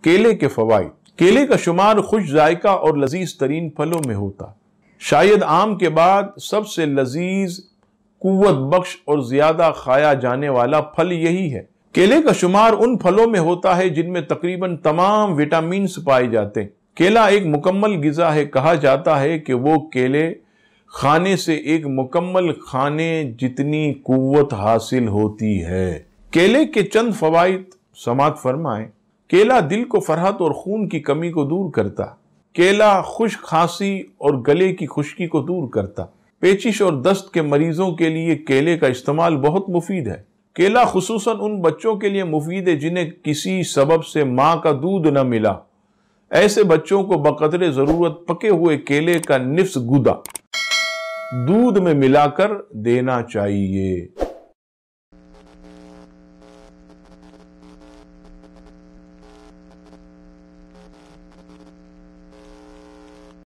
کیلے کے فوائد۔ کیلے کا شمار خوش ذائقہ اور لذیذ ترین پھلوں میں ہوتا۔ شاید آم کے بعد سب سے لذیذ، قوت بخش اور زیادہ کھایا جانے والا پھل یہی ہے۔ کیلے کا شمار ان پھلوں میں ہوتا ہے جن میں تقریباً تمام وٹامنز پائے جاتے ہیں۔ کیلا ایک مکمل غذا ہے۔ کہا جاتا ہے کہ وہ کیلے کھانے سے ایک مکمل کھانے جتنی قوت حاصل ہوتی ہے۔ کیلے کے چند فوائد سماعت فرمائیں۔ کیلا دل کو فرحت اور خون کی کمی کو دور کرتا۔ کیلا خشک کھانسی اور گلے کی خشکی کو دور کرتا۔ پیچش اور دست کے مریضوں کے لیے کیلے کا استعمال بہت مفید ہے۔ کیلا خصوصاً ان بچوں کے لیے مفید ہے جنہیں کسی سبب سے ماں کا دودھ نہ ملا۔ ایسے بچوں کو بقدر ضرورت پکے ہوئے کیلے کا نصف گودا دودھ میں ملا کر دینا چاہیے۔